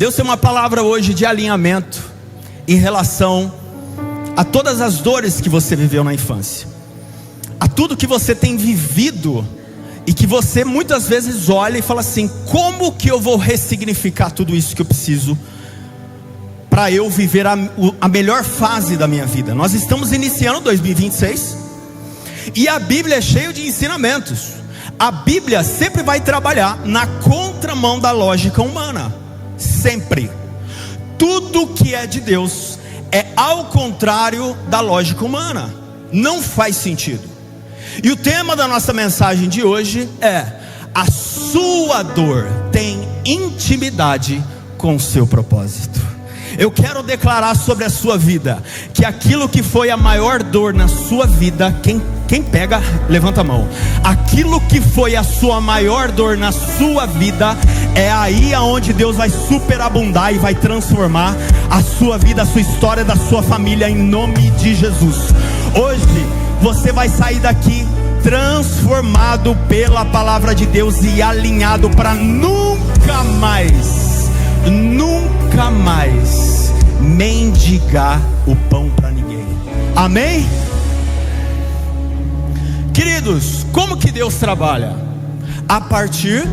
Deus tem uma palavra hoje de alinhamento em relação a todas as dores que você viveu na infância, a tudo que você tem vivido e que você muitas vezes olha e fala assim: como que eu vou ressignificar tudo isso que eu preciso para eu viver a melhor fase da minha vida? Nós estamos iniciando 2026 e a Bíblia é cheia de ensinamentos. A Bíblia sempre vai trabalhar na contramão da lógica humana, sempre. Tudo que é de Deus é ao contrário da lógica humana, não faz sentido. E o tema da nossa mensagem de hoje é: a sua dor tem intimidade com o seu propósito. Eu quero declarar sobre a sua vida que aquilo que foi a maior dor na sua vida, quem pega, levanta a mão. Aquilo que foi a sua maior dor na sua vida, é aí aonde Deus vai superabundar e vai transformar a sua vida, a sua história, da sua família, em nome de Jesus. Hoje você vai sair daqui transformado pela palavra de Deus e alinhado para nunca mais mendigar o pão para ninguém. Amém? Queridos, como que Deus trabalha? A partir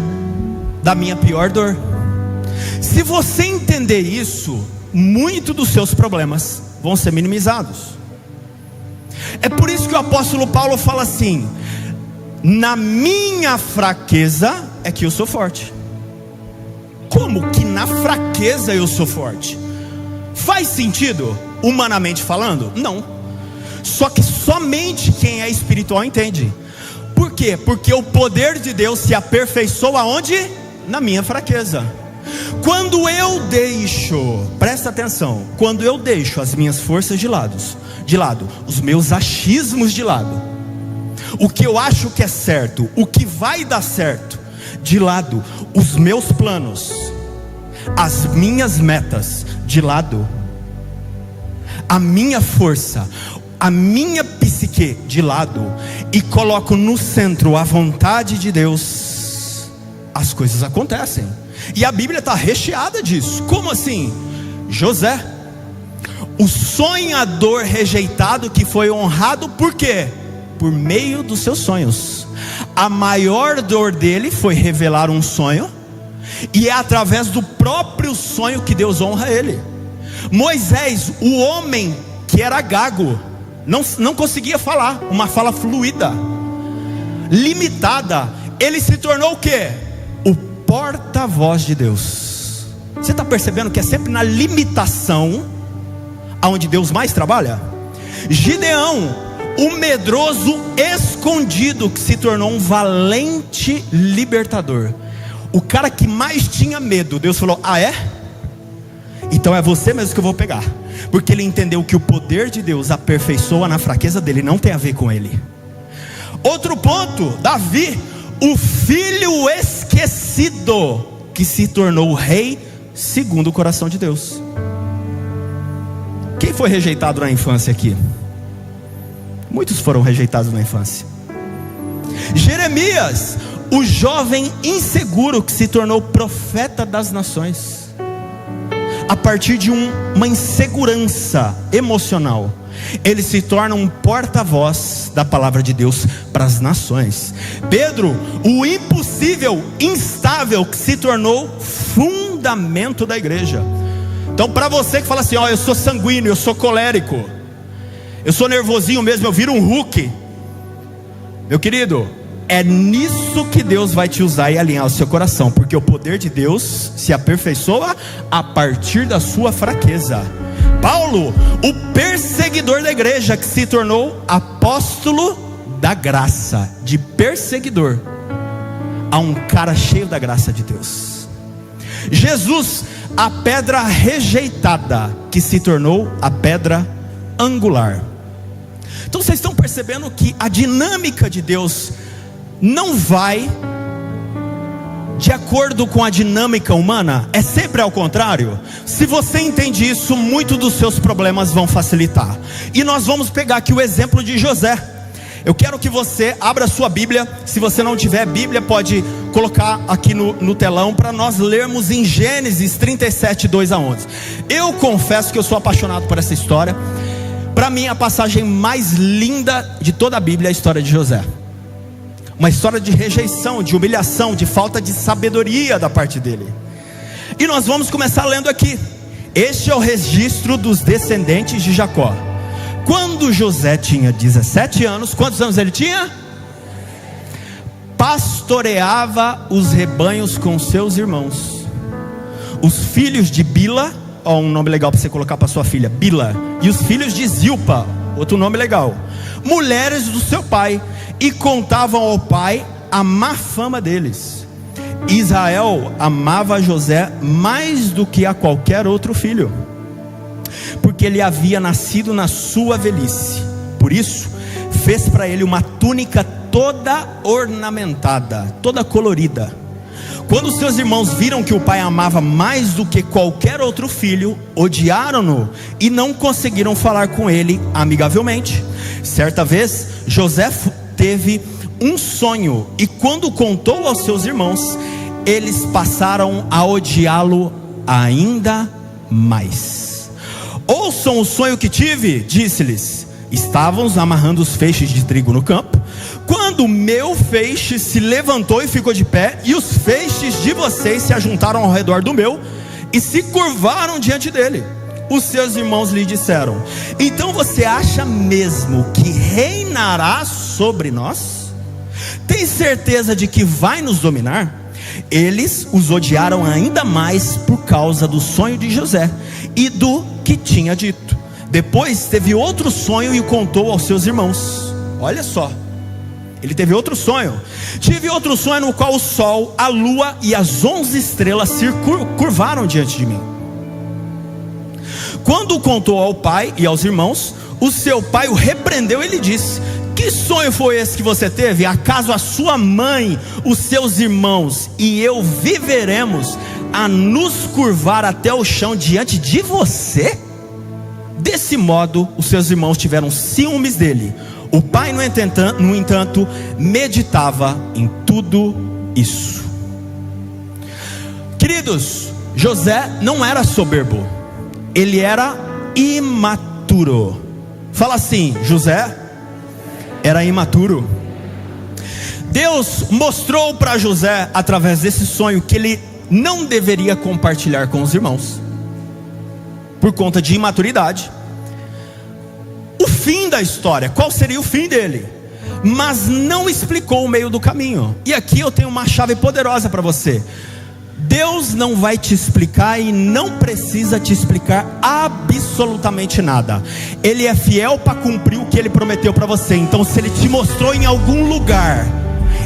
da minha pior dor. Se você entender isso, muito dos seus problemas vão ser minimizados. É por isso que o apóstolo Paulo fala assim: na minha fraqueza é que eu sou forte. Como que na fraqueza eu sou forte? Faz sentido, humanamente falando? Não. Só que somente quem é espiritual entende. Por quê? Porque o poder de Deus se aperfeiçoa onde? Na minha fraqueza. Quando eu deixo, presta atenção, quando eu deixo as minhas forças de lado, os meus achismos de lado, o que eu acho que é certo, o que vai dar certo, de lado, os meus planos, as minhas metas de lado, a minha força, a minha psique de lado, e coloco no centro a vontade de Deus, as coisas acontecem. E a Bíblia está recheada disso. Como assim? José, o sonhador rejeitado que foi honrado, por quê? Por meio dos seus sonhos. A maior dor dele foi revelar um sonho, e é através do próprio sonho que Deus honra ele. Moisés, o homem que era gago, não conseguia falar, uma fala fluida, limitada, ele se tornou o quê? O porta-voz de Deus. Você está percebendo que é sempre na limitação aonde Deus mais trabalha? Gideão, o medroso escondido, que se tornou um valente libertador. O cara que mais tinha medo, Deus falou: ah é? Então é você mesmo que eu vou pegar. Porque ele entendeu que o poder de Deus aperfeiçoa na fraqueza dele, não tem a ver com ele. Outro ponto, Davi, o filho esquecido, que se tornou rei segundo o coração de Deus. Quem foi rejeitado na infância aqui? Muitos foram rejeitados na infância. Jeremias, o jovem inseguro que se tornou profeta das nações, a partir de uma insegurança emocional, ele se torna um porta-voz da palavra de Deus para as nações. Pedro, o impossível, instável, que se tornou fundamento da igreja. Então, para você que fala assim: ó, eu sou sanguíneo, eu sou colérico, eu sou nervosinho mesmo, eu viro um Hulk, meu querido, é nisso que Deus vai te usar e alinhar o seu coração, porque o poder de Deus se aperfeiçoa a partir da sua fraqueza. Paulo, o perseguidor da igreja, que se tornou apóstolo da graça. De perseguidor a um cara cheio da graça de Deus. Jesus, a pedra rejeitada, que se tornou a pedra angular. Então vocês estão percebendo que a dinâmica de Deus não vai de acordo com a dinâmica humana, é sempre ao contrário. Se você entende isso, muitos dos seus problemas vão facilitar. E nós vamos pegar aqui o exemplo de José. Eu quero que você abra a sua Bíblia. Se você não tiver Bíblia, pode colocar aqui no telão para nós lermos em Gênesis 37, 2 a 11. Eu confesso que eu sou apaixonado por essa história. Para mim, a passagem mais linda de toda a Bíblia é a história de José. Uma história de rejeição, de humilhação, de falta de sabedoria da parte dele. E nós vamos começar lendo aqui. Este é o registro dos descendentes de Jacó. Quando José tinha 17 anos, quantos anos ele tinha? Pastoreava os rebanhos com seus irmãos, os filhos de Bila, ó, um nome legal para você colocar para sua filha, Bila, e os filhos de Zilpa, outro nome legal, mulheres do seu pai, e contavam ao pai a má fama deles. Israel amava José mais do que a qualquer outro filho, porque ele havia nascido na sua velhice. Por isso fez para ele uma túnica toda ornamentada, toda colorida. Quando seus irmãos viram que o pai amava mais do que qualquer outro filho, odiaram-no e não conseguiram falar com ele amigavelmente. Certa vez José teve um sonho, e quando contou aos seus irmãos, eles passaram a odiá-lo ainda mais. Ouçam o sonho que tive, disse-lhes. Estávamos amarrando os feixes de trigo no campo, quando o meu feixe se levantou e ficou de pé, e os feixes de vocês se ajuntaram ao redor do meu e se curvaram diante dele. Os seus irmãos lhe disseram: então você acha mesmo que reinará sobre nós? Tem certeza de que vai nos dominar? Eles os odiaram ainda mais por causa do sonho de José e do que tinha dito. Depois teve outro sonho e contou aos seus irmãos. Olha só, ele teve outro sonho. Tive outro sonho no qual o sol, a lua e as 11 estrelas se curvaram diante de mim. Quando contou ao pai e aos irmãos, o seu pai o repreendeu e lhe disse: que sonho foi esse que você teve? Acaso a sua mãe, os seus irmãos e eu viveremos a nos curvar até o chão diante de você? Desse modo, os seus irmãos tiveram ciúmes dele. O pai, no entanto, meditava em tudo isso. Queridos, José não era soberbo, ele era imaturo. Fala assim: José era imaturo. Deus mostrou para José, através desse sonho, que ele não deveria compartilhar com os irmãos, por conta de imaturidade. O fim da história, qual seria o fim dele? Mas não explicou o meio do caminho. E aqui eu tenho uma chave poderosa para você. Deus não vai te explicar e não precisa te explicar absolutamente nada. Ele é fiel para cumprir o que ele prometeu para você. Então, se ele te mostrou em algum lugar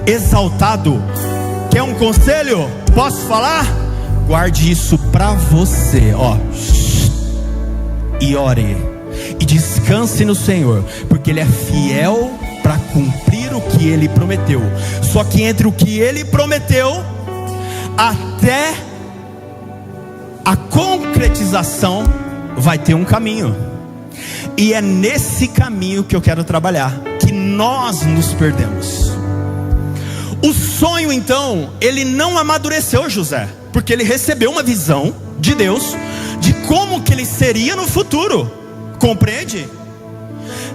exaltado, quer um conselho? Posso falar? Guarde isso para você, ó. E ore e descanse no Senhor, porque ele é fiel para cumprir o que ele prometeu. Só que entre o que ele prometeu até a concretização vai ter um caminho, e é nesse caminho que eu quero trabalhar, que nós nos perdemos. O sonho, então, ele não amadureceu José, porque ele recebeu uma visão de Deus de como que ele seria no futuro, compreende?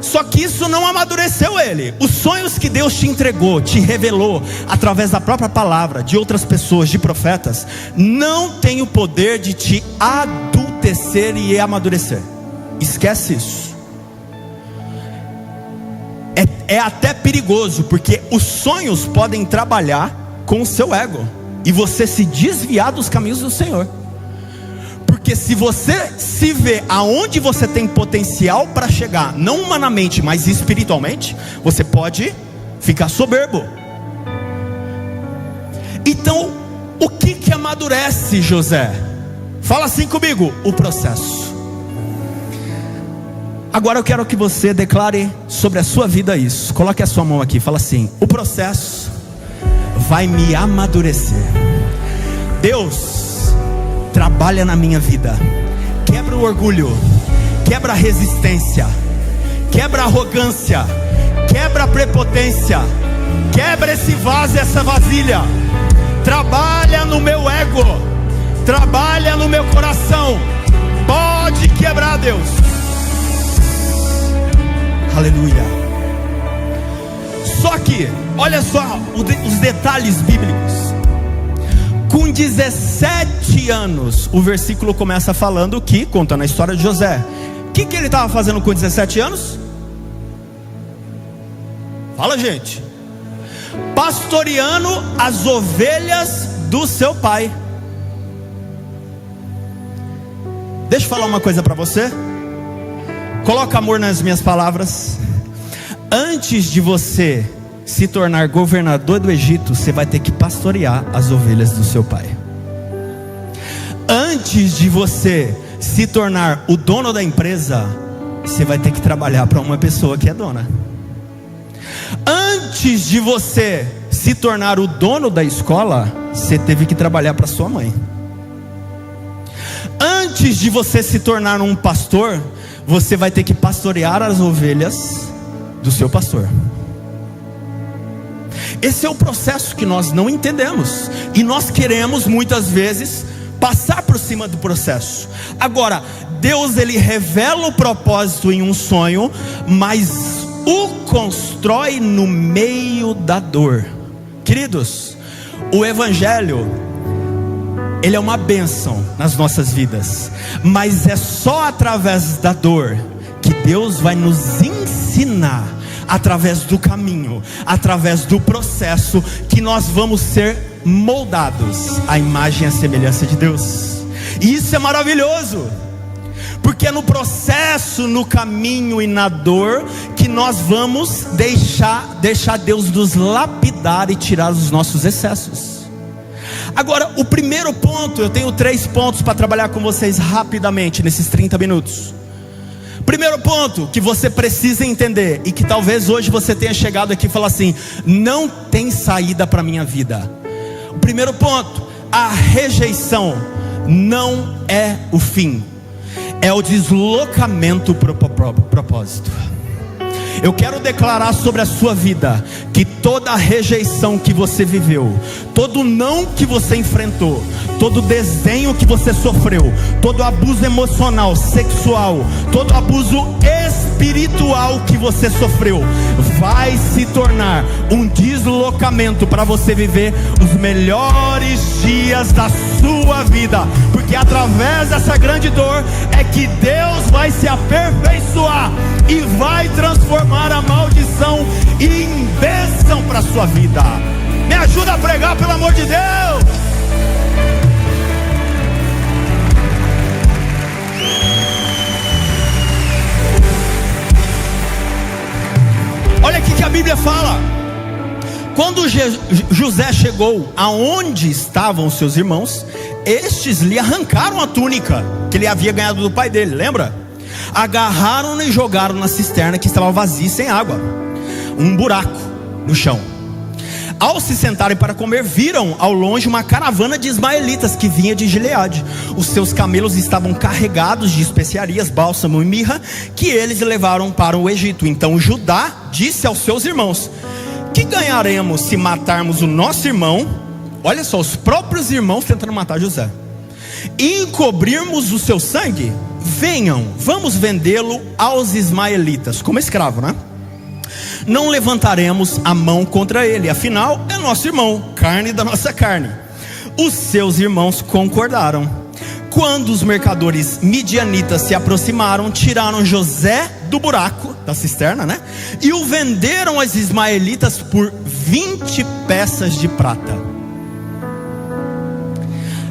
Só que isso não amadureceu ele. Os sonhos que Deus te entregou, te revelou através da própria palavra, de outras pessoas, de profetas, não tem o poder de te adultecer e amadurecer. Esquece isso. É até perigoso, porque os sonhos podem trabalhar com o seu ego e você se desviar dos caminhos do Senhor. Porque se você se vê aonde você tem potencial para chegar, não humanamente, mas espiritualmente, você pode ficar soberbo. Então, o que amadurece José? Fala assim comigo: o processo. Agora eu quero que você declare sobre a sua vida isso. Coloque a sua mão aqui, fala assim: o processo vai me amadurecer. Deus, trabalha na minha vida, quebra o orgulho, quebra a resistência, quebra a arrogância, quebra a prepotência, quebra esse vaso, essa vasilha. Trabalha no meu ego, trabalha no meu coração. Pode quebrar, Deus. Aleluia. Só que, olha só os detalhes bíblicos. Com 17 anos, o versículo começa falando que, contando a história de José. O que ele estava fazendo com 17 anos? Fala, gente. Pastoreando as ovelhas do seu pai. Deixa eu falar uma coisa para você. Coloca amor nas minhas palavras. Antes de você se tornar governador do Egito, você vai ter que pastorear as ovelhas do seu pai. Antes de você se tornar o dono da empresa, você vai ter que trabalhar para uma pessoa que é dona. Antes de você se tornar o dono da escola, você teve que trabalhar para sua mãe. Antes de você se tornar um pastor, você vai ter que pastorear as ovelhas do seu pastor. Esse é o processo que nós não entendemos, e nós queremos muitas vezes passar por cima do processo. Agora, Deus, ele revela o propósito em um sonho, mas o constrói no meio da dor. Queridos, o Evangelho, ele é uma bênção nas nossas vidas, mas é só através da dor que Deus vai nos ensinar, através do caminho, através do processo, que nós vamos ser moldados à imagem e à semelhança de Deus. E isso é maravilhoso, porque é no processo, no caminho e na dor que nós vamos deixar Deus nos lapidar e tirar os nossos excessos. Agora, o primeiro ponto, eu tenho 3 pontos para trabalhar com vocês rapidamente nesses 30 minutos. Primeiro ponto que você precisa entender, e que talvez hoje você tenha chegado aqui e falado assim: não tem saída para a minha vida. O primeiro ponto: a rejeição não é o fim, é o deslocamento para o propósito. Eu quero declarar sobre a sua vida que toda a rejeição que você viveu, todo não que você enfrentou, todo desenho que você sofreu, todo abuso emocional, sexual, todo abuso espiritual que você sofreu, vai se tornar um deslocamento para você viver os melhores dias da sua vida, porque através dessa grande dor é que Deus vai se aperfeiçoar e vai transformar a maldição em bênção para a sua vida. Me ajuda a pregar, pelo amor de Deus. Olha aqui que a Bíblia fala. Quando José chegou aonde estavam os seus irmãos, estes lhe arrancaram a túnica que ele havia ganhado do pai dele, lembra? Agarraram-no e jogaram na cisterna que estava vazia e sem água, um buraco no chão. Ao se sentarem para comer, viram ao longe uma caravana de ismaelitas que vinha de Gileade. Os seus camelos estavam carregados de especiarias, bálsamo e mirra, que eles levaram para o Egito. Então Judá disse aos seus irmãos: que ganharemos se matarmos o nosso irmão? Olha só, os próprios irmãos tentando matar José. E encobrirmos o seu sangue? Venham, vamos vendê-lo aos ismaelitas como escravo, né? Não levantaremos a mão contra ele, afinal é nosso irmão, carne da nossa carne. Os seus irmãos concordaram. Quando os mercadores midianitas se aproximaram, tiraram José do buraco da cisterna, né? E o venderam aos ismaelitas por 20 peças de prata.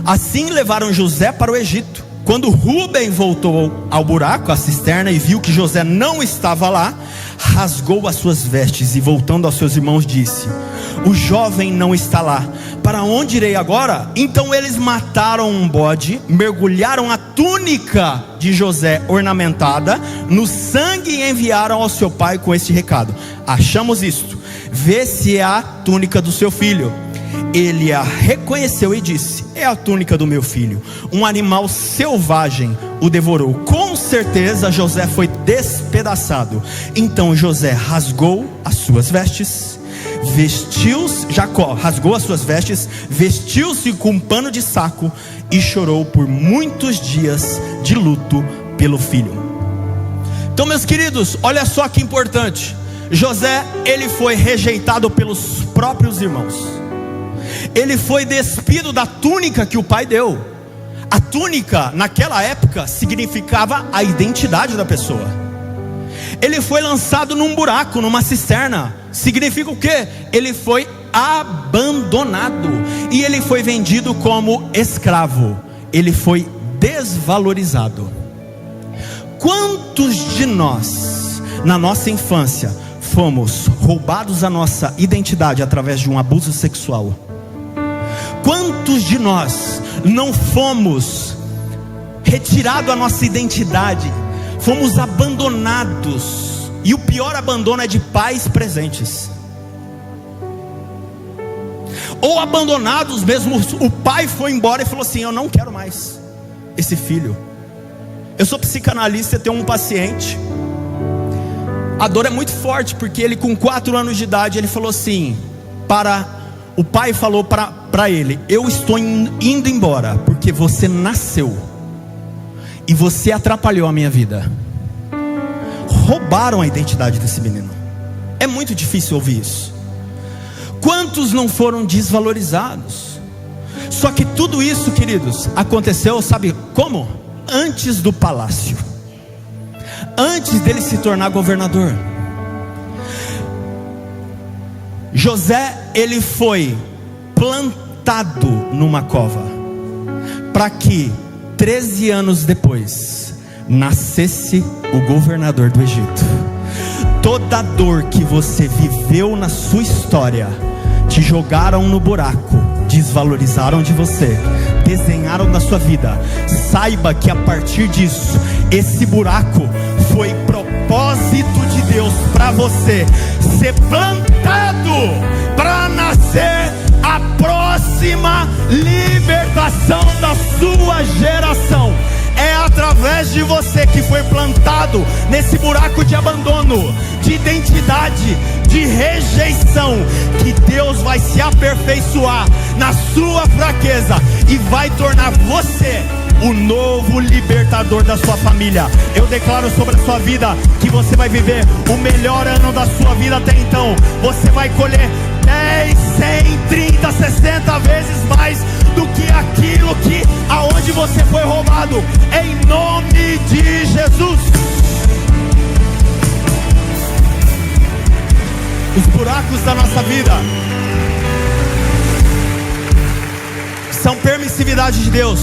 Assim levaram José para o Egito. Quando Rúben voltou ao buraco, à cisterna, e viu que José não estava lá, rasgou as suas vestes e, voltando aos seus irmãos, disse: o jovem não está lá, para onde irei agora? Então eles mataram um bode, mergulharam a túnica de José ornamentada no sangue e enviaram ao seu pai com este recado: achamos isto, vê se é a túnica do seu filho. ele a reconheceu e disse: é a túnica do meu filho. Um animal selvagem o devorou. Com certeza José foi despedaçado. Então José rasgou as suas vestes, Jacó rasgou as suas vestes, vestiu-se com um pano de saco e chorou por muitos dias de luto pelo filho. Então, meus queridos, olha só que importante. José, ele foi rejeitado pelos próprios irmãos. Ele foi despido da túnica que o pai deu. A túnica naquela época significava a identidade da pessoa. Ele foi lançado num buraco, numa cisterna. Significa o quê? Ele foi abandonado. E ele foi vendido como escravo. Ele foi desvalorizado. Quantos de nós, na nossa infância, fomos roubados a nossa identidade através de um abuso sexual? Quantos de nós não fomos retirados a nossa identidade, fomos abandonados? E o pior abandono é de pais presentes, ou abandonados mesmo. O pai foi embora e falou assim: eu não quero mais esse filho. Eu sou psicanalista e tenho um paciente. A dor é muito forte, porque ele com 4 anos de idade, ele falou assim, o pai falou para ele: eu estou indo embora, porque você nasceu e você atrapalhou a minha vida. Roubaram a identidade desse menino. É muito difícil ouvir isso. Quantos não foram desvalorizados? Só que tudo isso, queridos, aconteceu, sabe como? Antes do palácio, antes dele se tornar governador. José, ele foi plantado numa cova, para que 13 anos depois nascesse o governador do Egito. Toda dor que você viveu na sua história, te jogaram no buraco, desvalorizaram de você, desenharam na sua vida. Saiba que a partir disso, esse buraco foi propósito de Deus para você ser plantado, para nascer a próxima libertação da sua geração. É através de você que foi plantado nesse buraco de abandono, de identidade, de rejeição, que Deus vai se aperfeiçoar na sua fraqueza e vai tornar você o novo libertador da sua família. Eu declaro sobre a sua vida que você vai viver o melhor ano da sua vida até então. Você vai colher 10, 100, 30, 60 vezes mais do que aquilo que aonde você foi roubado, em nome de Jesus. Os buracos da nossa vida são permissividade de Deus.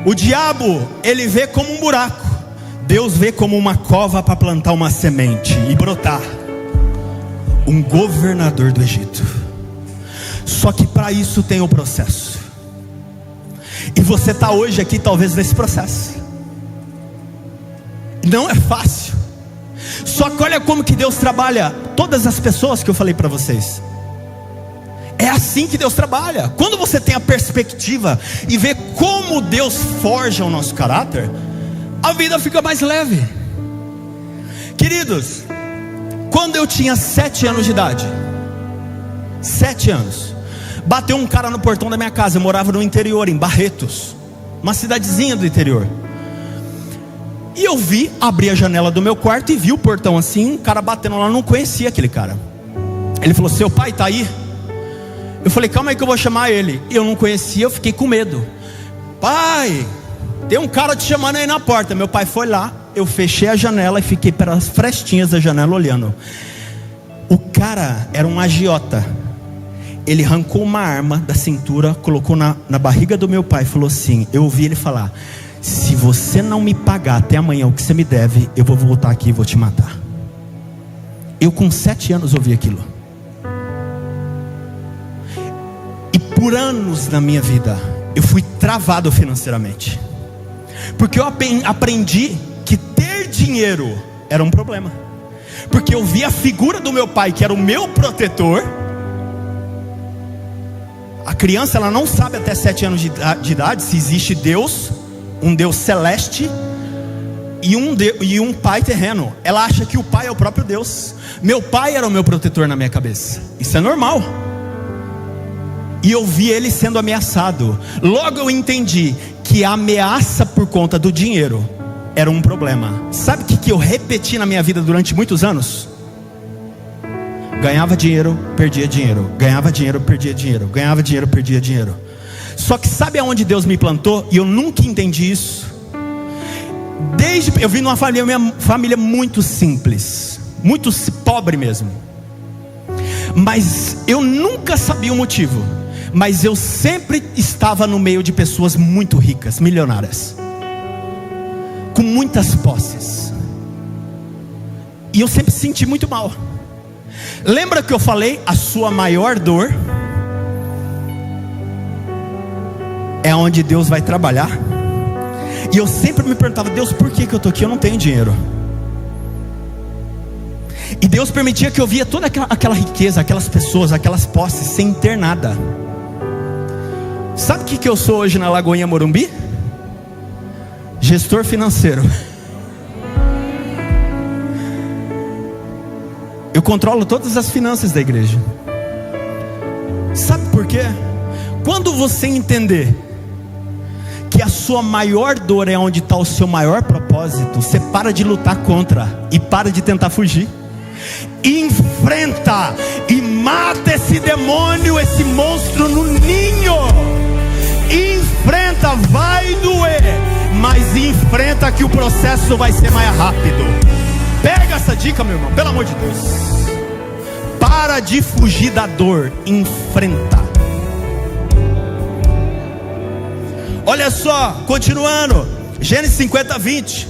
O diabo, ele vê como um buraco, Deus vê como uma cova para plantar uma semente e brotar um governador do Egito. Só que para isso tem um processo. E você está hoje aqui talvez nesse processo. Não é fácil. Só que olha como que Deus trabalha todas as pessoas que eu falei para vocês. É assim que Deus trabalha. Quando você tem a perspectiva e vê como Deus forja o nosso caráter, a vida fica mais leve. Queridos, quando eu tinha 7 anos de idade, 7 anos, bateu um cara no portão da minha casa. Eu morava no interior, em Barretos, uma cidadezinha do interior. E eu abri a janela do meu quarto e vi o portão assim, um cara batendo lá. Eu não conhecia aquele cara. Ele falou: seu pai está aí? Eu falei: calma aí que eu vou chamar ele. E eu não conhecia, eu fiquei com medo. Pai, tem um cara te chamando aí na porta. Meu pai foi lá, eu fechei a janela e fiquei pelas frestinhas da janela olhando. O cara era um agiota. Ele arrancou uma arma da cintura, colocou na barriga do meu pai e falou assim, eu ouvi ele falar: se você não me pagar até amanhã o que você me deve, eu vou voltar aqui e vou te matar. Eu com 7 anos ouvi aquilo. E por anos na minha vida eu fui travado financeiramente, porque eu aprendi que ter dinheiro era um problema. Porque eu vi a figura do meu pai, que era o meu protetor, A criança, ela não sabe até 7 anos de idade se existe Deus, um Deus celeste e um pai terreno. Ela acha que o pai é o próprio Deus. Meu pai era o meu protetor na minha cabeça. Isso é normal. E eu vi ele sendo ameaçado. Logo eu entendi que a ameaça por conta do dinheiro era um problema. Sabe o que eu repeti na minha vida durante muitos anos? Ganhava dinheiro, perdia dinheiro. Ganhava dinheiro, perdia dinheiro. Ganhava dinheiro, perdia dinheiro. Só que sabe aonde Deus me plantou? E eu nunca entendi isso. Eu vim numa família muito simples, muito pobre mesmo. Mas eu nunca sabia o motivo. Mas eu sempre estava no meio de pessoas muito ricas, milionárias, com muitas posses. E eu sempre senti muito mal. Lembra que eu falei? A sua maior dor é onde Deus vai trabalhar. E eu sempre me perguntava: Deus, por que eu estou aqui? Eu não tenho dinheiro. E Deus permitia que eu via toda aquela riqueza, aquelas pessoas, aquelas posses, sem ter nada. Sabe o que eu sou hoje na Lagoinha Morumbi? Gestor financeiro. Eu controlo todas as finanças da igreja. Sabe por quê? Quando você entender que a sua maior dor é onde está o seu maior propósito, você para de lutar contra e para de tentar fugir. Enfrenta e mata esse demônio, esse monstro no ninho. Enfrenta, vai doer, mas enfrenta que o processo vai ser mais rápido. Pega essa dica, meu irmão, pelo amor de Deus. Para de fugir da dor, enfrenta. Olha só, continuando, Gênesis 50:20.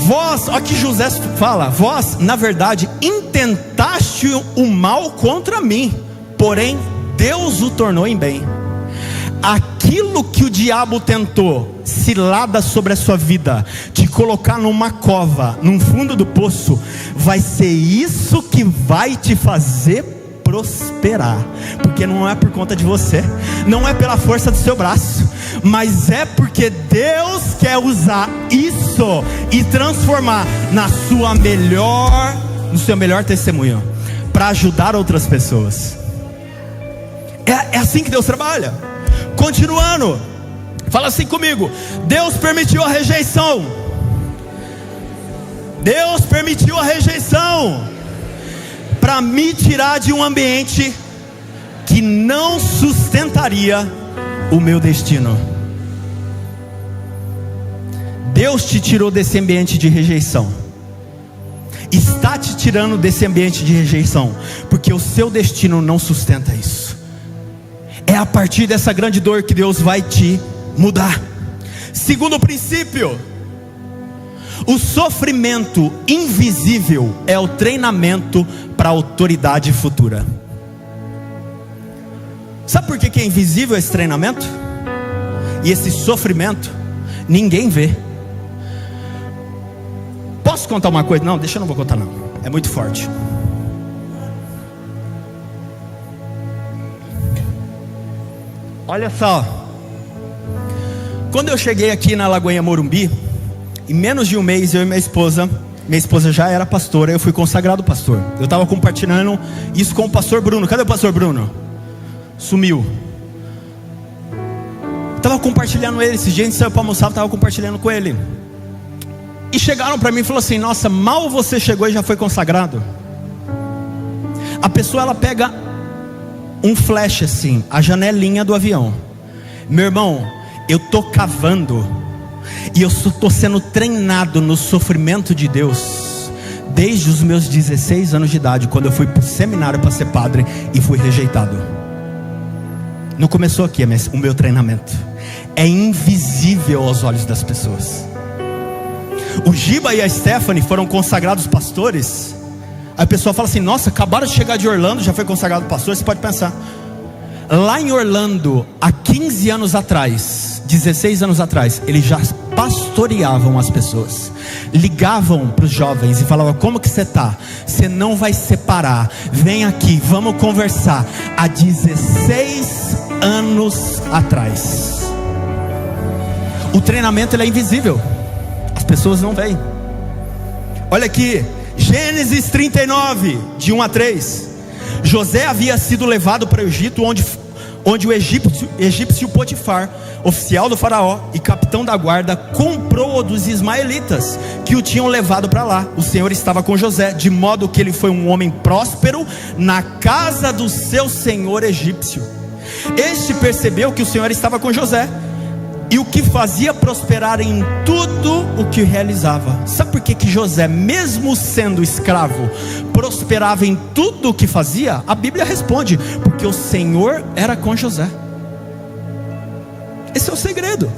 Vós, olha que José fala: vós, na verdade, intentaste o mal contra mim, porém Deus o tornou em bem. Aquilo que o diabo tentou, cilada sobre a sua vida, te colocar numa cova, num fundo do poço, vai ser isso que vai te fazer prosperar. Porque não é por conta de você, não é pela força do seu braço, mas é porque Deus quer usar isso e transformar no seu melhor testemunho, para ajudar outras pessoas. É assim que Deus trabalha. Continuando, fala assim comigo: Deus permitiu a rejeição. Deus permitiu a rejeição para me tirar de um ambiente que não sustentaria o meu destino. Deus te tirou desse ambiente de rejeição, está te tirando desse ambiente de rejeição, porque o seu destino não sustenta isso. É a partir dessa grande dor que Deus vai te mudar. Segundo princípio, o sofrimento invisível é o treinamento para a autoridade futura. Sabe por que é invisível esse treinamento? E esse sofrimento ninguém vê. Posso contar uma coisa? Não, deixa, eu não vou contar não, é muito forte. Olha só, quando eu cheguei aqui na Lagoinha Morumbi, em menos de um mês, eu e minha esposa já era pastora, eu fui consagrado pastor. Eu estava compartilhando isso com o pastor Bruno. Cadê o pastor Bruno? Sumiu. Estava compartilhando ele, esse dia a gente saiu para almoçar, estava compartilhando com ele. E chegaram para mim e falaram assim: nossa, mal você chegou e já foi consagrado. A pessoa, ela pega um flash assim, a janelinha do avião. Meu irmão, eu estou cavando, e eu estou sendo treinado no sofrimento de Deus, desde os meus 16 anos de idade, quando eu fui para o seminário para ser padre e fui rejeitado. Não começou aqui o meu treinamento. É invisível aos olhos das pessoas. O Giba e a Stephanie foram consagrados pastores. Aí a pessoa fala assim: nossa, acabaram de chegar de Orlando, já foi consagrado pastor. Você pode pensar, lá em Orlando, há 15 anos atrás, 16 anos atrás, eles já pastoreavam as pessoas, ligavam para os jovens e falavam: como que você está? Você não vai separar, vem aqui, vamos conversar. Há 16 anos atrás. O treinamento ele é invisível, as pessoas não veem. Olha aqui, Gênesis 39, de 1 a 3. José havia sido levado para o Egito, onde o egípcio Potifar, oficial do faraó e capitão da guarda, comprou-o dos ismaelitas que o tinham levado para lá. O Senhor estava com José, de modo que ele foi um homem próspero na casa do seu senhor egípcio. Este percebeu que o Senhor estava com José e o que fazia prosperar em tudo o que realizava. Sabe por que José, mesmo sendo escravo, prosperava em tudo o que fazia? A Bíblia responde: porque o Senhor era com José. Esse é o segredo.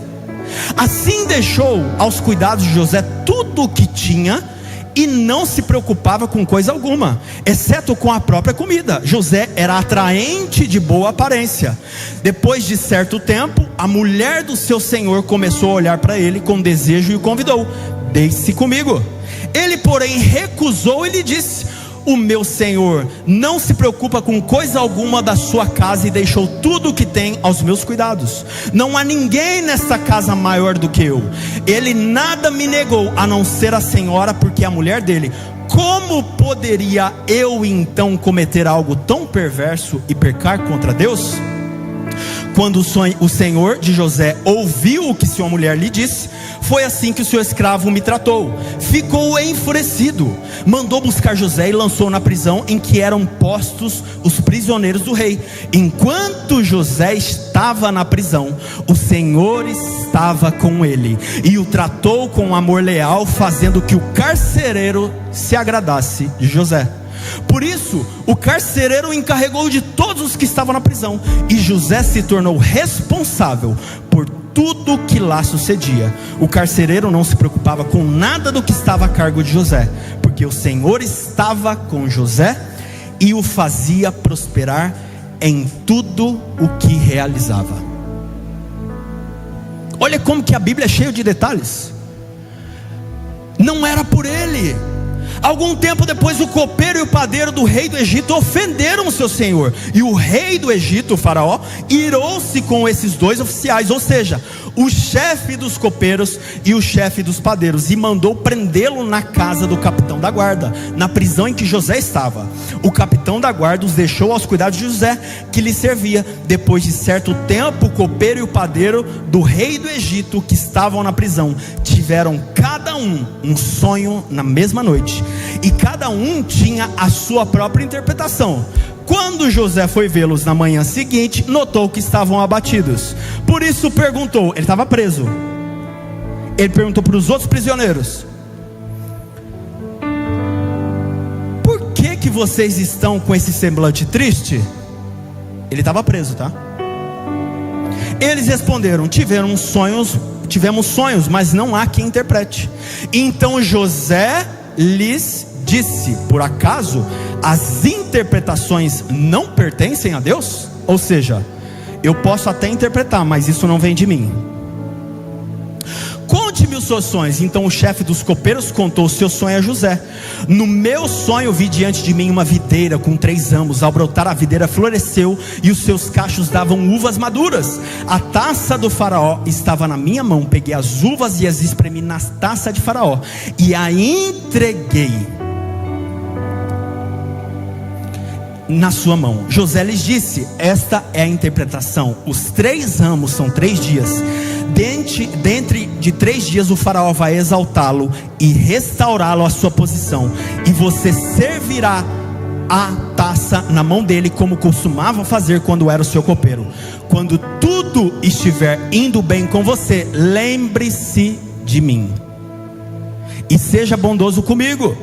Assim deixou aos cuidados de José tudo o que tinha e não se preocupava com coisa alguma, exceto com a própria comida. José era atraente, de boa aparência. Depois de certo tempo, a mulher do seu senhor começou a olhar para ele com desejo e o convidou: deite-se comigo. Ele, porém, recusou e lhe disse: o meu senhor não se preocupa com coisa alguma da sua casa e deixou tudo o que tem aos meus cuidados. Não há ninguém nesta casa maior do que eu. Ele nada me negou, a não ser a senhora, porque é a mulher dele. Como poderia eu então cometer algo tão perverso e pecar contra Deus? Quando o senhor de José ouviu o que sua mulher lhe disse, foi assim que o seu escravo me tratou. Ficou enfurecido, mandou buscar José e lançou na prisão em que eram postos os prisioneiros do rei. Enquanto José estava na prisão, o Senhor estava com ele e o tratou com amor leal, fazendo que o carcereiro se agradasse de José. Por isso, o carcereiro o encarregou de todos os que estavam na prisão, e José se tornou responsável por tudo que lá sucedia. O carcereiro não se preocupava com nada do que estava a cargo de José, porque o Senhor estava com José e o fazia prosperar em tudo o que realizava. Olha como que a Bíblia é cheia de detalhes. Não era por ele. Algum tempo depois, o copeiro e o padeiro do rei do Egito ofenderam o seu senhor, e o rei do Egito, o faraó, irou-se com esses dois oficiais, ou seja, o chefe dos copeiros e o chefe dos padeiros, e mandou prendê-lo na casa do capitão da guarda, na prisão em que José estava. O capitão da guarda os deixou aos cuidados de José, que lhe servia. Depois de certo tempo, o copeiro e o padeiro do rei do Egito, que estavam na prisão, tiveram cada um sonho na mesma noite, e cada um tinha a sua própria interpretação. Quando José foi vê-los na manhã seguinte, notou que estavam abatidos. Por isso perguntou, ele estava preso, ele perguntou para os outros prisioneiros: por que vocês estão com esse semblante triste? Ele estava preso, tá? Eles responderam: tivemos sonhos, mas não há quem interprete. Então José lhes disse: por acaso as interpretações não pertencem a Deus? Ou seja, eu posso até interpretar, mas isso não vem de mim. Conte-me os seus sonhos. Então o chefe dos copeiros contou o seu sonho a José: no meu sonho vi diante de mim uma videira com 3 ramos. Ao brotar a videira floresceu, e os seus cachos davam uvas maduras. A taça do faraó estava na minha mão. Peguei as uvas e as espremi na taça de faraó, e a entreguei na sua mão. José lhes disse: esta é a interpretação. Os 3 ramos são 3 dias. Dentro de 3 dias o faraó vai exaltá-lo e restaurá-lo à sua posição, e você servirá a taça na mão dele, como costumava fazer quando era o seu copeiro. Quando tudo estiver indo bem com você, lembre-se de mim e seja bondoso comigo.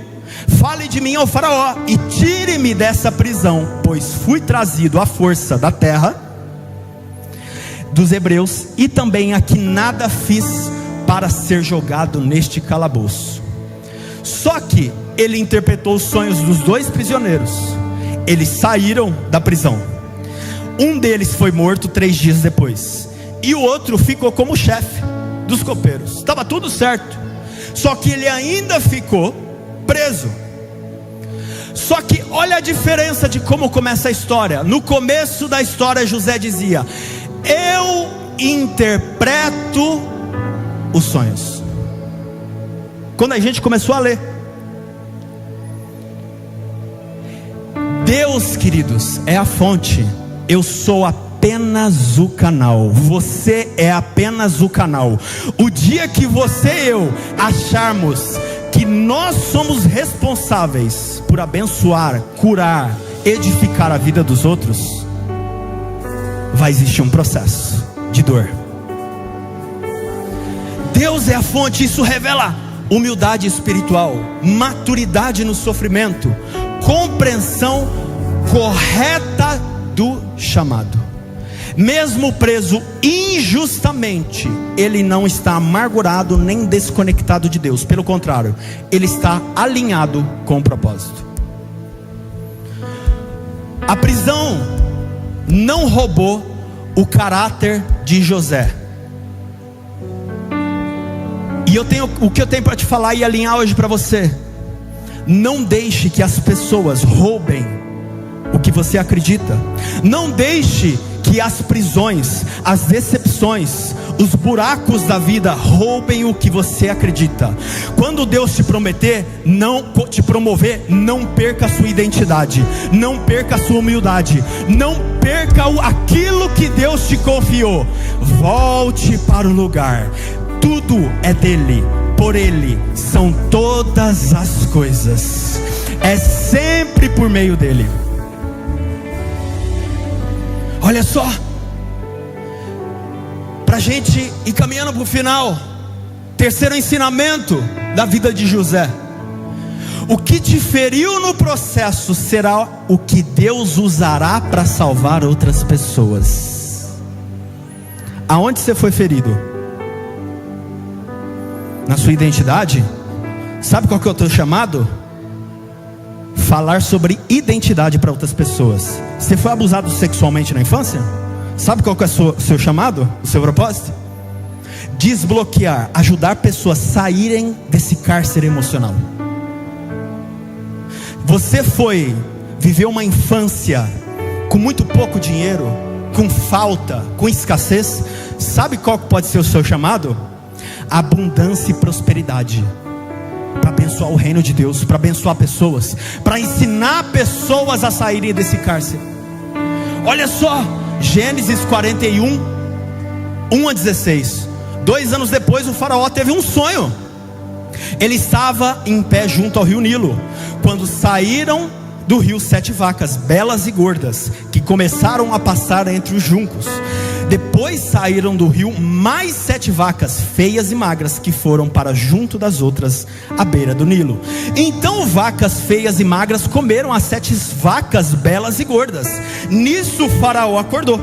Fale de mim ao faraó e tire-me dessa prisão, pois fui trazido à força da terra dos hebreus, e também aqui nada fiz para ser jogado neste calabouço. Só que ele interpretou os sonhos dos 2 prisioneiros. Eles saíram da prisão. Um deles foi morto 3 dias depois, e o outro ficou como chefe dos copeiros. Estava tudo certo, só que ele ainda ficou preso. Só que olha a diferença de como começa a história. No começo da história, José dizia: eu interpreto os sonhos. Quando a gente começou a ler, Deus, queridos, é a fonte. Eu sou apenas o canal. Você é apenas o canal. O dia que você e eu acharmos que nós somos responsáveis por abençoar, curar, edificar a vida dos outros, vai existir um processo de dor. Deus é a fonte. Isso revela humildade espiritual, maturidade no sofrimento, compreensão correta do chamado. Mesmo preso injustamente, ele não está amargurado nem desconectado de Deus. Pelo contrário, ele está alinhado com o propósito. A prisão não roubou o caráter de José. E o que eu tenho para te falar e alinhar hoje para você: não deixe que as pessoas roubem o que você acredita. Não deixe que as prisões, as decepções, os buracos da vida roubem o que você acredita. Quando Deus te promover, não perca a sua identidade, não perca a sua humildade, não perca aquilo que Deus te confiou. Volte para o lugar. Tudo é dele, por ele são todas as coisas. É sempre por meio dele. Olha só, para a gente ir caminhando para o final, terceiro ensinamento da vida de José: o que te feriu no processo será o que Deus usará para salvar outras pessoas. Aonde você foi ferido? Na sua identidade? Sabe qual que é o teu chamado? Falar sobre identidade para outras pessoas. Você foi abusado sexualmente na infância? Sabe qual que é o seu chamado? O seu propósito? Desbloquear, ajudar pessoas a saírem desse cárcere emocional. Você viveu uma infância com muito pouco dinheiro, com falta, com escassez. Sabe qual que pode ser o seu chamado? Abundância e prosperidade, para abençoar o reino de Deus, para abençoar pessoas, para ensinar pessoas a saírem desse cárcere. Olha só, Gênesis 41, 1-16. 2 anos depois, o faraó teve um sonho. Ele estava em pé junto ao rio Nilo, quando saíram do rio 7 vacas, belas e gordas, que começaram a passar entre os juncos. Depois saíram do rio mais 7 vacas, feias e magras, que foram para junto das outras, à beira do Nilo. Então vacas feias e magras comeram as 7 vacas belas e gordas. Nisso o faraó acordou,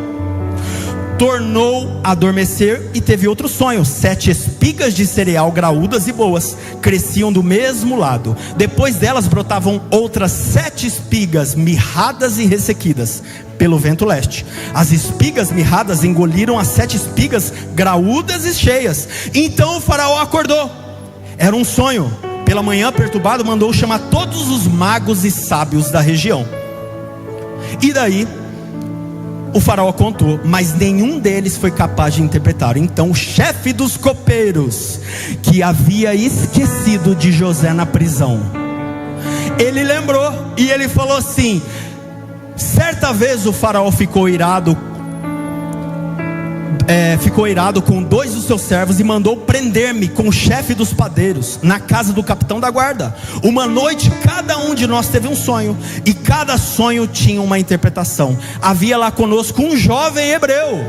tornou a adormecer e teve outro sonho. 7 espigas de cereal graúdas e boas cresciam do mesmo lado. Depois delas brotavam outras 7 espigas mirradas e ressequidas pelo vento leste. As espigas mirradas engoliram as 7 espigas graúdas e cheias. Então o faraó acordou. Era um sonho. Pela manhã, perturbado, mandou chamar todos os magos e sábios da região. E daí o faraó contou, mas nenhum deles foi capaz de interpretar. Então o chefe dos copeiros, que havia esquecido de José na prisão, ele lembrou e ele falou assim: certa vez o faraó ficou irado com 2 dos seus servos e mandou prender-me com o chefe dos padeiros na casa do capitão da guarda. Uma noite cada um de nós teve um sonho, e cada sonho tinha uma interpretação. Havia lá conosco um jovem hebreu,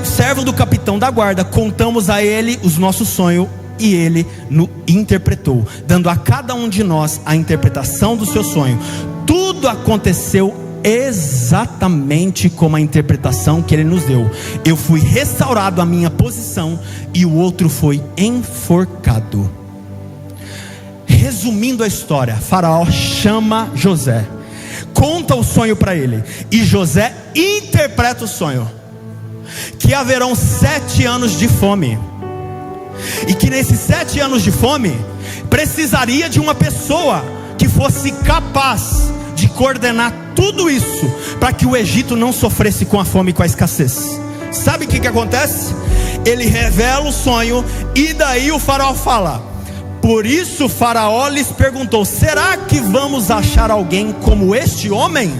servo do capitão da guarda. Contamos a ele os nossos sonhos e ele no interpretou, dando a cada um de nós a interpretação do seu sonho. Tudo aconteceu exatamente como a interpretação que ele nos deu. Eu fui restaurado à minha posição e o outro foi enforcado. Resumindo a história, Faraó chama José, conta o sonho para ele, e José interpreta o sonho. que haverão 7 anos de fome, e que nesses 7 anos de fome precisaria de uma pessoa que fosse capaz de coordenar tudo isso, para que o Egito não sofresse com a fome e com a escassez. Sabe o que acontece? Ele revela o sonho, e daí o faraó fala: por isso o faraó lhes perguntou: será que vamos achar alguém como este homem?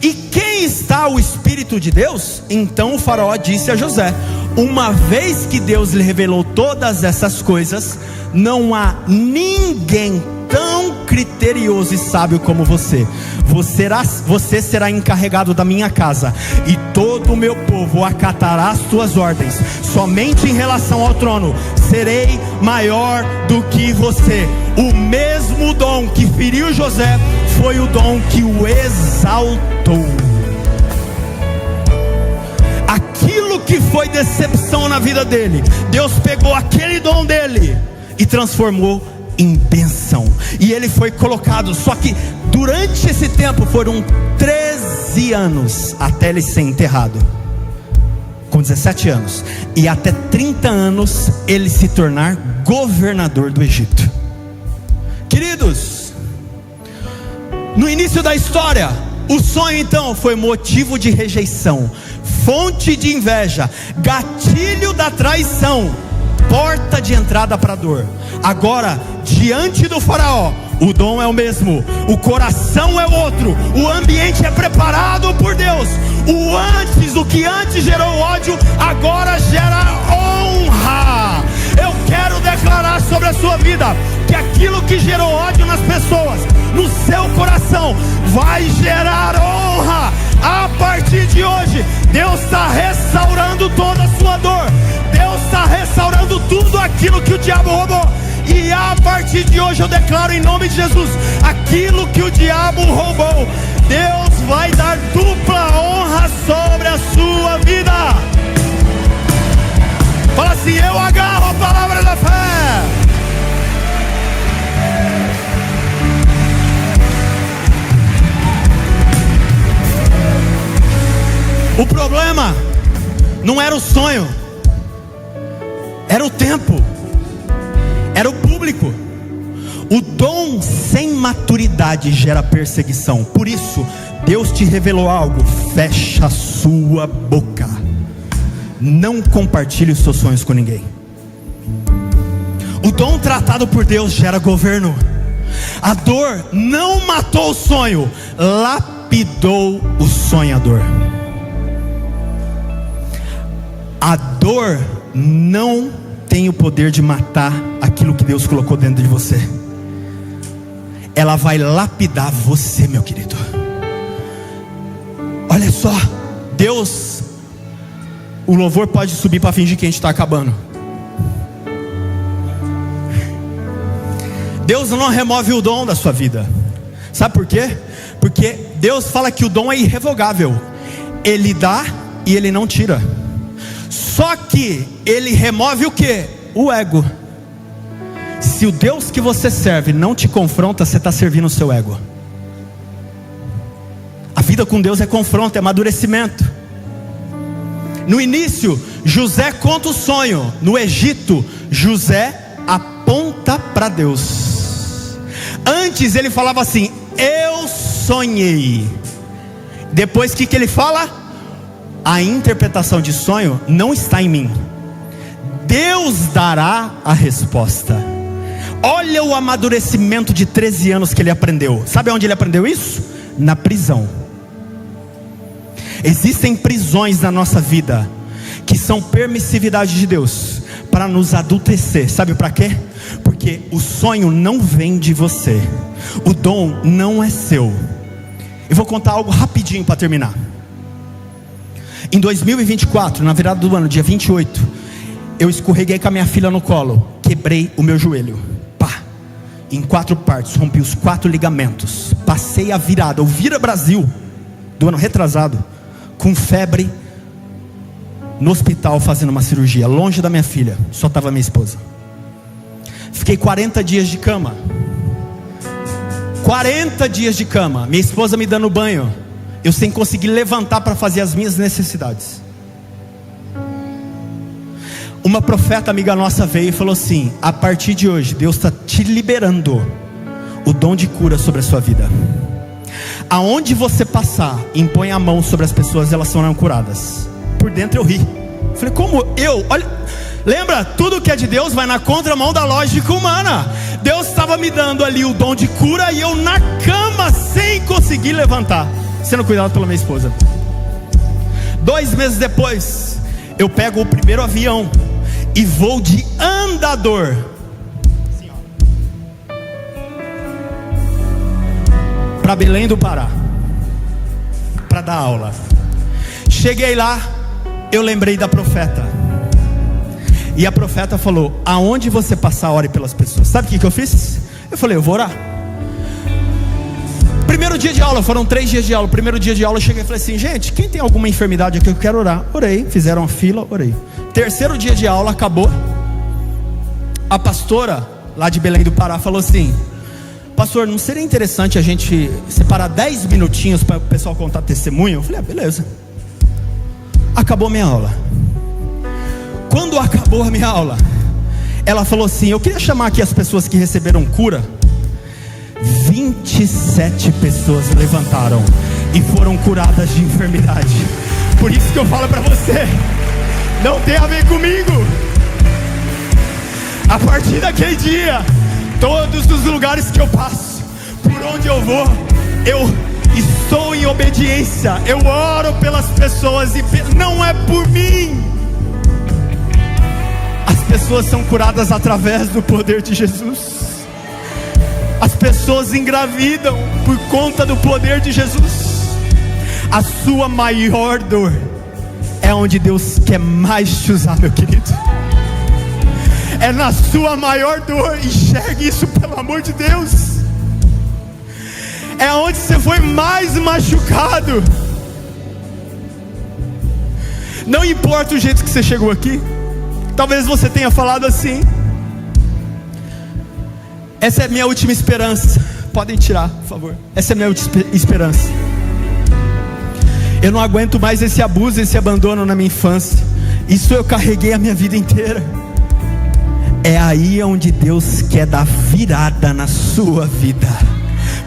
E quem está o Espírito de Deus? Então o faraó disse a José: uma vez que Deus lhe revelou todas essas coisas, não há ninguém tão criterioso e sábio como você. Você será encarregado da minha casa, e todo o meu povo acatará as tuas ordens. Somente em relação ao trono serei maior do que você. O mesmo dom que feriu José foi o dom que o exaltou. Aquilo que foi decepção na vida dele, Deus pegou aquele dom dele e transformou em bênção, e ele foi colocado. Só que durante esse tempo foram 13 anos até ele ser enterrado, com 17 anos, e até 30 anos ele se tornar governador do Egito. Queridos, no início da história, o sonho então foi motivo de rejeição, fonte de inveja, gatilho da traição, porta de entrada para a dor. Agora, diante do faraó, o dom é o mesmo, o coração é outro, o ambiente é preparado por Deus. O que antes gerou ódio, agora gera honra. Eu quero declarar sobre a sua vida que aquilo que gerou ódio nas pessoas, no seu coração, vai gerar honra. A partir de hoje, Deus está restaurando toda a sua dor. Deus está restaurando tudo aquilo que o diabo roubou. E a partir de hoje eu declaro em nome de Jesus: aquilo que o diabo roubou, Deus vai dar dupla honra sobre a sua vida. Fala assim: eu agarro a palavra da fé. O problema não era o sonho, era o tempo, era o público. O dom sem maturidade gera perseguição. Por isso, Deus te revelou algo: fecha a sua boca, não compartilhe os seus sonhos com ninguém. O dom tratado por Deus gera governo. A dor não matou o sonho, lapidou o sonhador. A dor não tem o poder de matar aquilo que Deus colocou dentro de você. Ela vai lapidar você, meu querido. Olha só, Deus, o louvor pode subir para fingir que a gente está acabando. Deus não remove o dom da sua vida. Sabe por quê? Porque Deus fala que o dom é irrevogável. Ele dá e Ele não tira. Só que Ele remove o que? O ego. Se o Deus que você serve não te confronta, você está servindo o seu ego. A vida com Deus é confronto, é amadurecimento. No início, José conta o sonho. No Egito, José aponta para Deus. Antes ele falava assim: eu sonhei. Depois o que ele fala? A interpretação de sonho não está em mim, Deus dará a resposta. Olha o amadurecimento de 13 anos que ele aprendeu. Sabe onde ele aprendeu isso? Na prisão. Existem prisões na nossa vida que são permissividade de Deus para nos adultecer. Sabe para quê? Porque o sonho não vem de você, o dom não é seu. Eu vou contar algo rapidinho para terminar. Em 2024, na virada do ano, dia 28, eu escorreguei com a minha filha no colo, quebrei o meu joelho, pá, em 4 partes, rompi os 4 ligamentos, passei a virada, o Vira Brasil do ano retrasado, com febre, no hospital fazendo uma cirurgia, longe da minha filha, só estava minha esposa. Fiquei 40 dias de cama, 40 dias de cama, minha esposa me dando banho, eu sem conseguir levantar para fazer as minhas necessidades. Uma profeta amiga nossa veio e falou assim: a partir de hoje Deus está te liberando o dom de cura sobre a sua vida. Aonde você passar, impõe a mão sobre as pessoas, elas serão curadas. Por dentro eu ri. Falei, como eu? Olha, lembra, tudo que é de Deus vai na contramão da lógica humana. Deus estava me dando ali o dom de cura e eu na cama sem conseguir levantar, sendo cuidado pela minha esposa. 2 meses depois, eu pego o primeiro avião e vou de andador para Belém do Pará, para dar aula. Cheguei lá, eu lembrei da profeta, e a profeta falou: aonde você passar, ore pelas pessoas. Sabe o que eu fiz? Eu falei, eu vou orar. Primeiro dia de aula, foram 3 dias de aula. Primeiro dia de aula eu cheguei e falei assim: gente, quem tem alguma enfermidade aqui, eu quero orar. Orei, fizeram a fila, orei. Terceiro dia de aula, acabou. A pastora lá de Belém do Pará falou assim: pastor, não seria interessante a gente separar 10 minutinhos para o pessoal contar testemunho? Eu falei, beleza. Acabou minha aula. Quando acabou a minha aula, ela falou assim: eu queria chamar aqui as pessoas que receberam cura. 27 pessoas levantaram e foram curadas de enfermidade. Por isso que eu falo para você, não tem a ver comigo. A partir daquele dia, todos os lugares que eu passo, por onde eu vou, eu estou em obediência. Eu oro pelas pessoas e não é por mim. As pessoas são curadas através do poder de Jesus. As pessoas engravidam por conta do poder de Jesus. A sua maior dor é onde Deus quer mais te usar, meu querido. É na sua maior dor. Enxergue isso, pelo amor de Deus. É onde você foi mais machucado. Não importa o jeito que você chegou aqui. Talvez você tenha falado assim: essa é a minha última esperança. Podem tirar, por favor. Essa é a minha última esperança. Eu não aguento mais esse abuso, esse abandono na minha infância. Isso eu carreguei a minha vida inteira. É aí onde Deus quer dar virada na sua vida.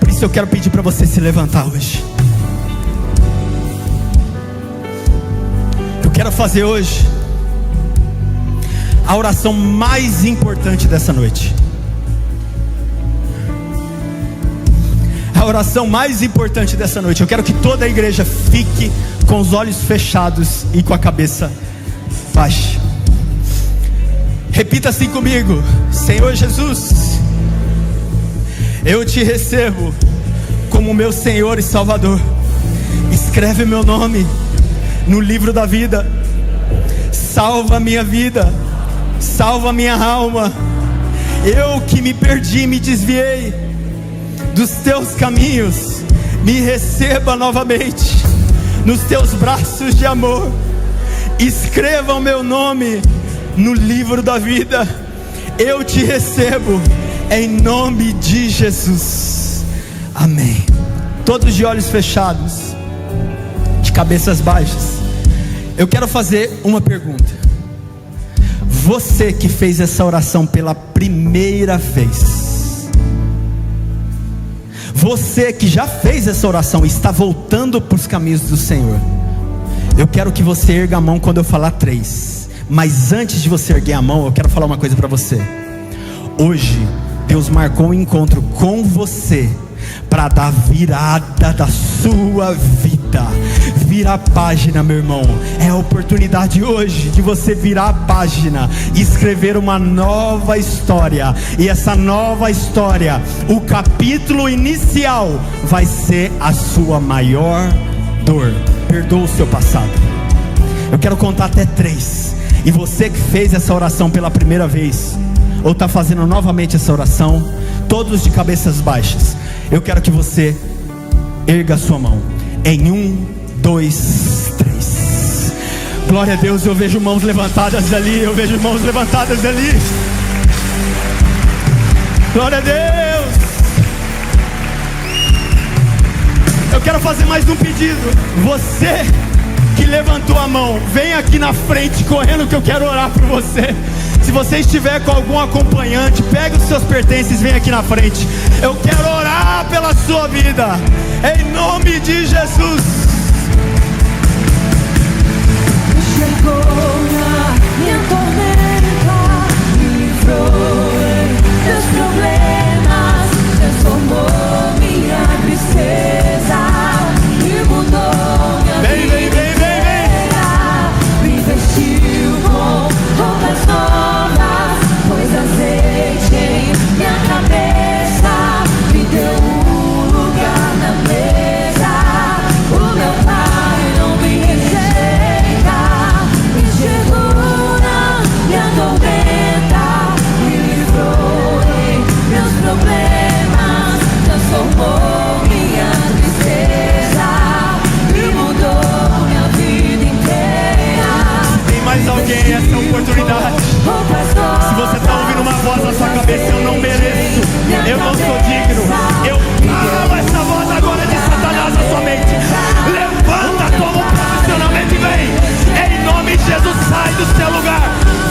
Por isso eu quero pedir para você se levantar hoje. Eu quero fazer hoje a oração mais importante dessa noite. A oração mais importante dessa noite. Eu quero que toda a igreja fique com os olhos fechados e com a cabeça baixa. Repita assim comigo: Senhor Jesus, eu te recebo como meu Senhor e Salvador. Escreve meu nome no livro da vida. Salva minha vida, salva minha alma. Eu que me perdi, me desviei dos teus caminhos, me receba novamente nos teus braços de amor. Escreva o meu nome no livro da vida. Eu te recebo em nome de Jesus. Amém. Todos de olhos fechados, de cabeças baixas. Eu quero fazer uma pergunta. Você que fez essa oração pela primeira vez, você que já fez essa oração e está voltando para os caminhos do Senhor, eu quero que você erga a mão quando eu falar 3. Mas antes de você erguer a mão, eu quero falar uma coisa para você. Hoje Deus marcou um encontro com você para dar virada da sua vida. Vira a página, meu irmão. É a oportunidade hoje de você virar a página e escrever uma nova história. E essa nova história, o capítulo inicial, vai ser a sua maior dor. Perdoa o seu passado. Eu quero contar até 3. E você que fez essa oração pela primeira vez, ou está fazendo novamente essa oração, todos de cabeças baixas, eu quero que você erga a sua mão. Em 1, 2, 3. Glória a Deus, eu vejo mãos levantadas ali. Eu vejo mãos levantadas ali. Glória a Deus. Eu quero fazer mais um pedido. Você que levantou a mão, vem aqui na frente correndo que eu quero orar por você. Se você estiver com algum acompanhante, pega os seus pertences, vem aqui na frente. Eu quero orar pela sua vida, em nome de Jesus. Chegou na minha tormenta, me livrou dos problemas, transformou minha tristeza e mudou minha vida inteira. Me vestiu com roupas novas, pôs azeite em minha cabeça, me deu lugar na mesa. O meu Pai não me rejeita, me chegou na minha tormenta, me livrou em meus problemas, transformou minha tristeza e mudou minha vida inteira. Tem mais alguém essa oportunidade? Se você está ouvindo uma voz na sua cabeça, eu não mereço, eu não sou digno, eu falo essa voz agora de Satanás na sua mente. Levanta como posicionamento e vem, em nome de Jesus, sai do seu lugar.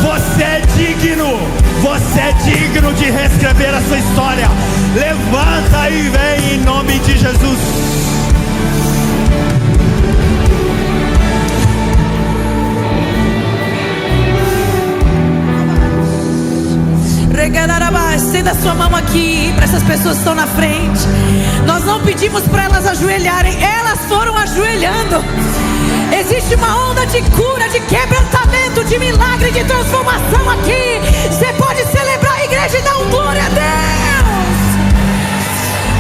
Você é digno de reescrever a sua história. Levanta e vem em nome de Jesus. Estenda a sua mão aqui para essas pessoas que estão na frente. Nós não pedimos para elas ajoelharem, elas foram ajoelhando. Existe uma onda de cura, de quebrantamento, de milagre, de transformação aqui. Você pode celebrar a igreja e dar um glória a Deus.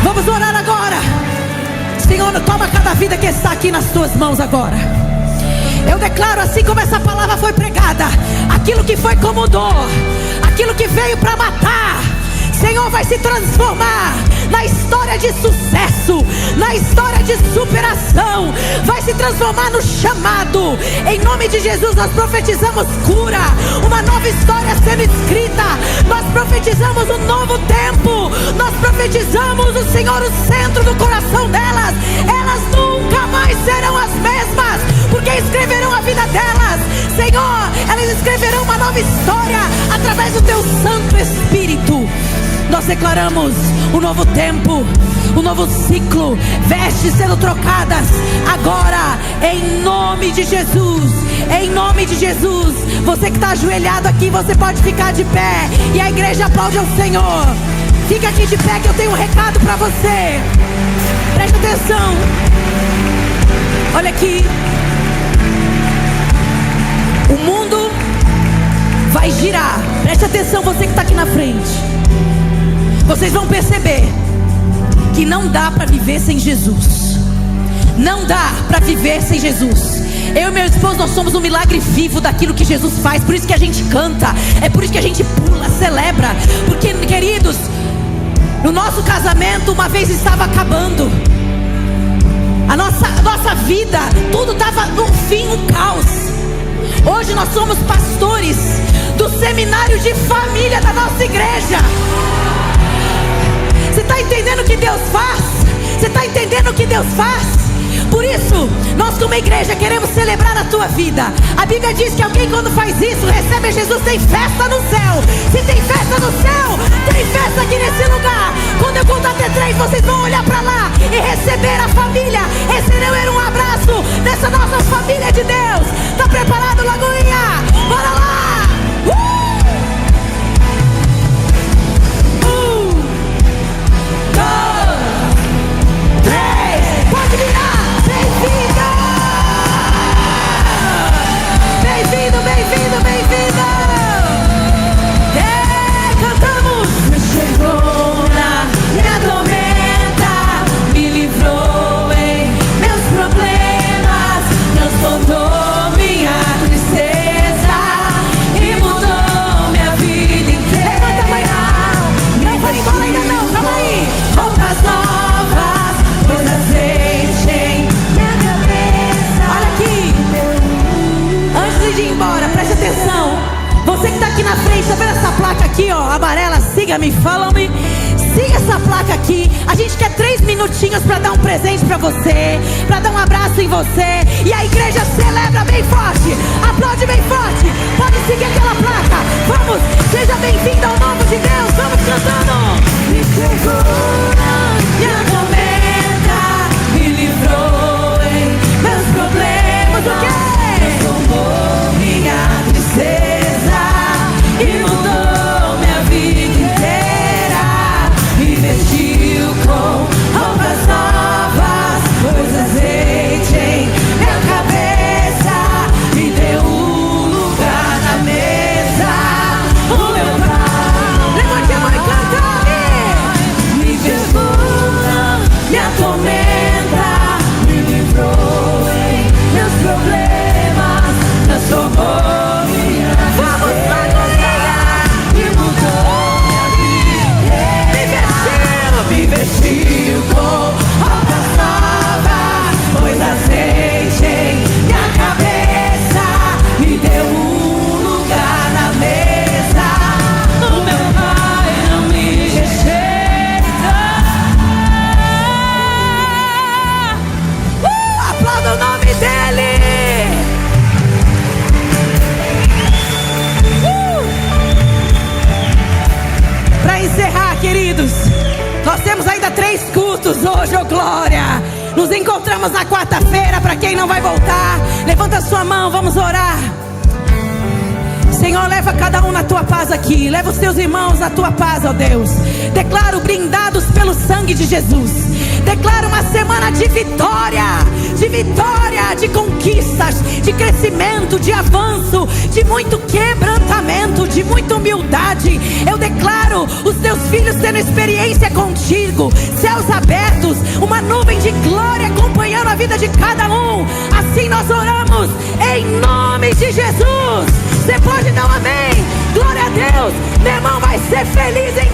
Vamos orar agora. Senhor, toma cada vida que está aqui nas tuas mãos agora. Eu declaro, assim como essa palavra foi pregada, aquilo que foi como dor, aquilo que veio para matar, Senhor, vai se transformar na história de sucesso, na história de superação, vai se transformar no chamado. Em nome de Jesus nós profetizamos cura, uma nova história sendo escrita. Nós profetizamos um novo tempo. Nós profetizamos o Senhor, o centro do coração delas. Elas nunca mais serão as mesmas, porque escreverão a vida delas. Senhor, elas escreverão uma nova história através do teu Santo Espírito. Nós declaramos um novo tempo, um novo ciclo, vestes sendo trocadas agora, em nome de Jesus. Em nome de Jesus. Você que está ajoelhado aqui, você pode ficar de pé e a igreja aplaude ao Senhor. Fica aqui de pé que eu tenho um recado para você. Preste atenção. Olha aqui. O mundo vai girar. Preste atenção, você que está aqui na frente. Vocês vão perceber que não dá para viver sem Jesus. Não dá para viver sem Jesus. Eu e meu esposo, nós somos um milagre vivo daquilo que Jesus faz. Por isso que a gente canta, é por isso que a gente pula, celebra. Porque, queridos, no nosso casamento uma vez estava acabando. A nossa vida, tudo estava no fim, um caos. Hoje nós somos pastores do seminário de família da nossa igreja. Você está entendendo o que Deus faz? Você está entendendo o que Deus faz? Por isso, nós como igreja queremos celebrar a tua vida. A Bíblia diz que alguém quando faz isso, recebe Jesus, tem festa no céu. Se tem festa no céu, tem festa aqui nesse lugar. Quando eu contar até 3, vocês vão olhar para lá e receber a família, receber um abraço dessa nossa família de Deus. Está preparado, Lagoinha? Bora lá! 1, 2, 3, pode virar! Bem-vindo, bem-vindo, bem-vindo! Cantamos! Me chegou na minha tormenta, me livrou em meus problemas, transformou minha tristeza e mudou minha vida inteira. Levanta, mãe! Não foi embora ainda não, calma aí! Roupas novas, pôs azeite em minha cabeça. Olha aqui! Antes de ir embora, preste atenção. Você que está aqui na frente, tá vendo essa placa aqui, ó, amarela? Siga-me, follow me. Siga essa placa aqui. A gente quer 3 minutinhos para dar um presente para você, para dar um abraço em você. E a igreja celebra bem forte, aplaude bem forte. Pode seguir aquela placa. Vamos, seja bem-vindo ao nome de Deus. Vamos cantando. Me segura, me atormenta, me livrou em meus problemas. O quê? Transformou minha tristeza e mudou minha vida inteira. Me vestiu com roupas novas, pôs azeite em minha cabeça, me deu um lugar na mesa. O meu pai, levante a mão e canta. Me segura, me atormenta, me livrou em meus problemas, transformou minha vida e mudou minha vida. Me vestiu com roupas novas, pôs azeite em minha cabeça, me deu um lugar na mesa. O meu pai não me rejeita. Aplauda o nome dele. Para encerrar, queridos, nós temos ainda 3 cultos hoje, oh glória. Nos encontramos na quarta-feira. Para quem não vai voltar, levanta a sua mão, vamos orar. Senhor, leva cada um na tua paz aqui. Leva os teus irmãos na tua paz, ó Deus. Declaro blindados pelo sangue de Jesus. Declaro uma semana de vitória, de conquistas, de crescimento, de avanço, de muito quebrantamento, de muita humildade. Eu declaro os teus filhos tendo experiência contigo, céus abertos, uma nuvem de glória acompanhando a vida de cada um. Assim nós oramos em nome de Jesus. Você pode dar um amém? Glória a Deus. Meu irmão vai ser feliz em